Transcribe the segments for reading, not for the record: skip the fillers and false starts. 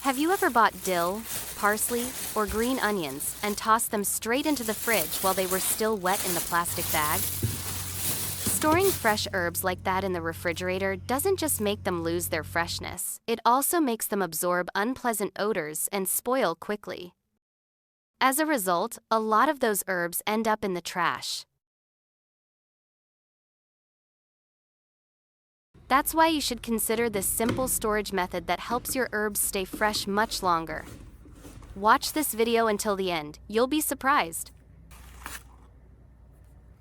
Have you ever bought dill, parsley, or green onions and tossed them straight into the fridge while they were still wet in the plastic bag? Storing fresh herbs like that in the refrigerator doesn't just make them lose their freshness, it also makes them absorb unpleasant odors and spoil quickly. As a result, a lot of those herbs end up in the trash. That's why you should consider this simple storage method that helps your herbs stay fresh much longer. Watch this video until the end, you'll be surprised.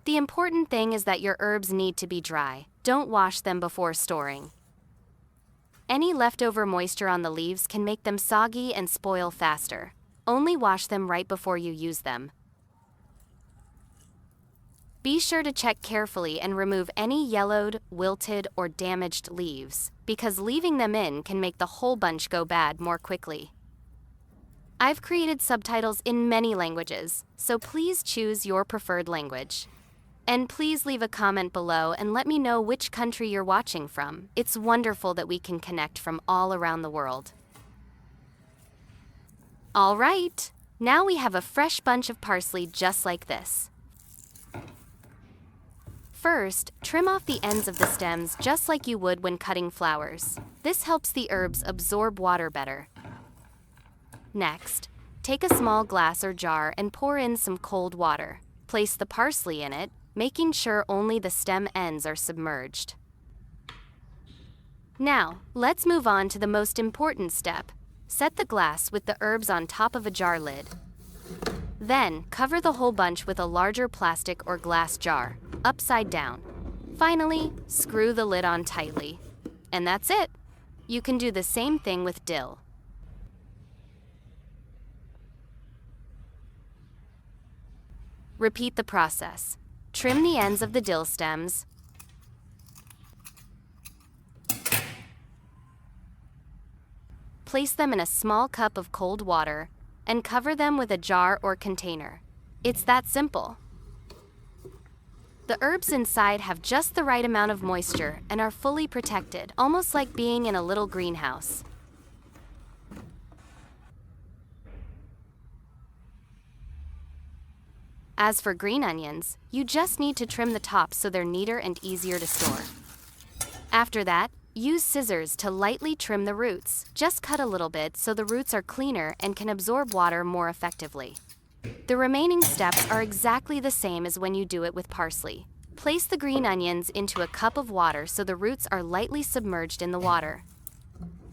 The important thing is that your herbs need to be dry. Don't wash them before storing. Any leftover moisture on the leaves can make them soggy and spoil faster. Only wash them right before you use them. Be sure to check carefully and remove any yellowed, wilted, or damaged leaves, because leaving them in can make the whole bunch go bad more quickly. I've created subtitles in many languages, so please choose your preferred language. And please leave a comment below and let me know which country you're watching from. It's wonderful that we can connect from all around the world. All right, now we have a fresh bunch of parsley just like this. First, trim off the ends of the stems just like you would when cutting flowers. This helps the herbs absorb water better. Next, take a small glass or jar and pour in some cold water. Place the parsley in it, making sure only the stem ends are submerged. Now, let's move on to the most important step. Set the glass with the herbs on top of a jar lid. Then, cover the whole bunch with a larger plastic or glass jar, upside down. Finally, screw the lid on tightly. And that's it. You can do the same thing with dill. Repeat the process. Trim the ends of the dill stems. Place them in a small cup of cold water and cover them with a jar or container. It's that simple. The herbs inside have just the right amount of moisture and are fully protected, almost like being in a little greenhouse. As for green onions, you just need to trim the tops so they're neater and easier to store. After that, use scissors to lightly trim the roots. Just cut a little bit so the roots are cleaner and can absorb water more effectively. The remaining steps are exactly the same as when you do it with parsley. Place the green onions into a cup of water so the roots are lightly submerged in the water.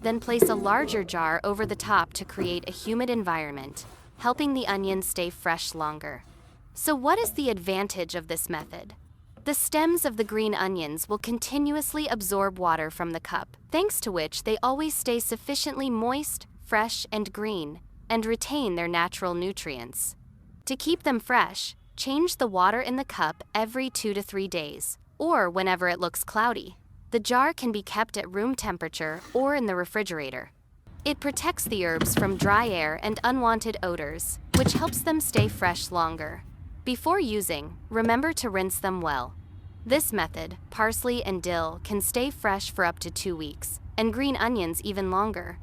Then place a larger jar over the top to create a humid environment, helping the onions stay fresh longer. So what is the advantage of this method? The stems of the green onions will continuously absorb water from the cup, thanks to which they always stay sufficiently moist, fresh, and green, and retain their natural nutrients. To keep them fresh, change the water in the cup every 2 to 3 days, or whenever it looks cloudy. The jar can be kept at room temperature or in the refrigerator. It protects the herbs from dry air and unwanted odors, which helps them stay fresh longer. Before using, remember to rinse them well. This method, parsley and dill, can stay fresh for up to 2 weeks, and green onions even longer.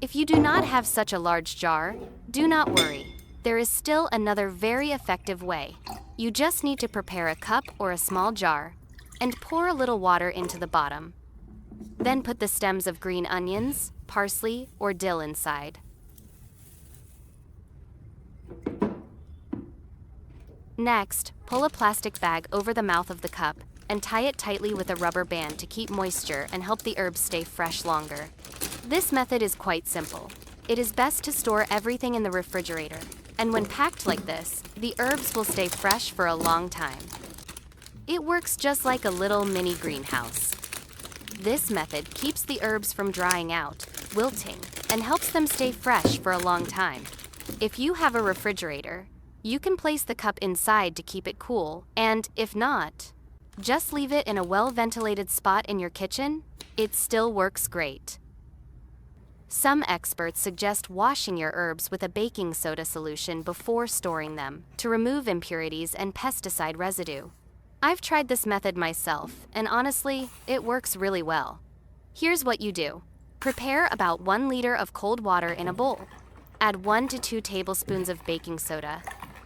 If you do not have such a large jar, do not worry. There is still another very effective way. You just need to prepare a cup or a small jar, and pour a little water into the bottom. Then put the stems of green onions, parsley, or dill inside. Next, pull a plastic bag over the mouth of the cup and tie it tightly with a rubber band to keep moisture and help the herbs stay fresh longer. This method is quite simple. It is best to store everything in the refrigerator, and when packed like this, the herbs will stay fresh for a long time. It works just like a little mini greenhouse. This method keeps the herbs from drying out, wilting, and helps them stay fresh for a long time. If you have a refrigerator, you can place the cup inside to keep it cool, and if not, just leave it in a well-ventilated spot in your kitchen. It still works great. Some experts suggest washing your herbs with a baking soda solution before storing them to remove impurities and pesticide residue. I've tried this method myself, and honestly, it works really well. Here's what you do. Prepare about 1 liter of cold water in a bowl. Add 1 to 2 tablespoons of baking soda.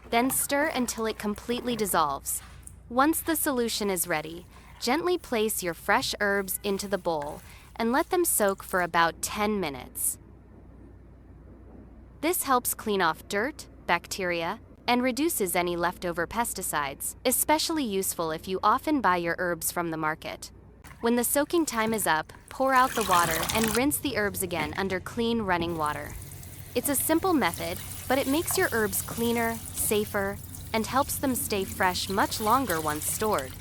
Then stir until it completely dissolves. Once the solution is ready, gently place your fresh herbs into the bowl and let them soak for about 10 minutes. This helps clean off dirt, bacteria, and reduces any leftover pesticides, especially useful if you often buy your herbs from the market. When the soaking time is up, pour out the water and rinse the herbs again under clean running water. It's a simple method, but it makes your herbs cleaner, safer, and helps them stay fresh much longer once stored.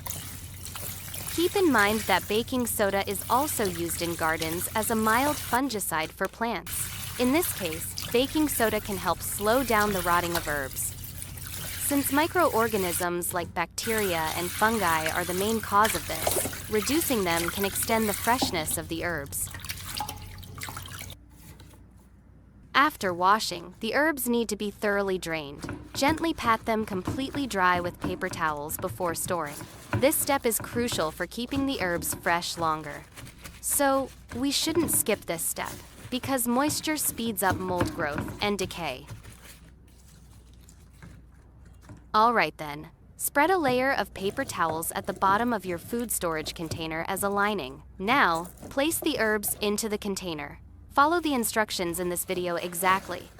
Keep in mind that baking soda is also used in gardens as a mild fungicide for plants. In this case, baking soda can help slow down the rotting of herbs. Since microorganisms like bacteria and fungi are the main cause of this, reducing them can extend the freshness of the herbs. After washing, the herbs need to be thoroughly drained. Gently pat them completely dry with paper towels before storing. This step is crucial for keeping the herbs fresh longer. So, we shouldn't skip this step, because moisture speeds up mold growth and decay. Alright then, spread a layer of paper towels at the bottom of your food storage container as a lining. Now, place the herbs into the container. Follow the instructions in this video exactly.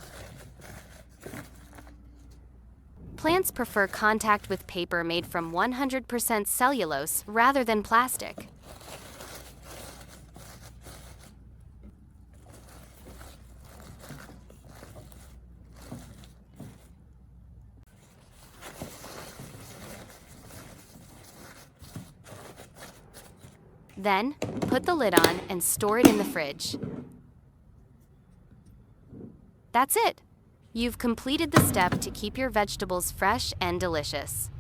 Plants prefer contact with paper made from 100% cellulose rather than plastic. Then, put the lid on and store it in the fridge. That's it! You've completed the step to keep your vegetables fresh and delicious.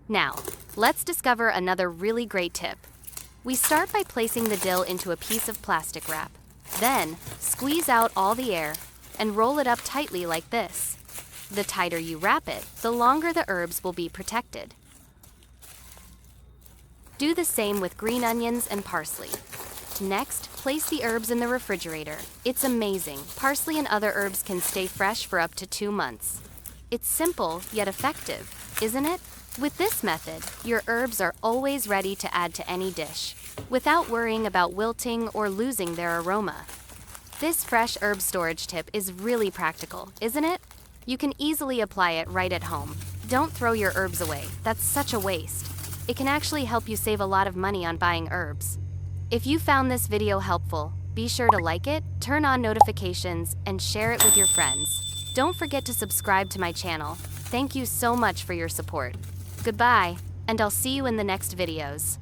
Now, let's discover another really great tip. We start by placing the dill into a piece of plastic wrap. Then, squeeze out all the air and roll it up tightly like this. The tighter you wrap it, the longer the herbs will be protected. Do the same with green onions and parsley. Next, place the herbs in the refrigerator. It's amazing. Parsley and other herbs can stay fresh for up to 2 months. It's simple, yet effective, isn't it? With this method, your herbs are always ready to add to any dish, without worrying about wilting or losing their aroma. This fresh herb storage tip is really practical, isn't it? You can easily apply it right at home. Don't throw your herbs away. That's such a waste. It can actually help you save a lot of money on buying herbs. If you found this video helpful, be sure to like it, turn on notifications, and share it with your friends. Don't forget to subscribe to my channel. Thank you so much for your support. Goodbye, and I'll see you in the next videos.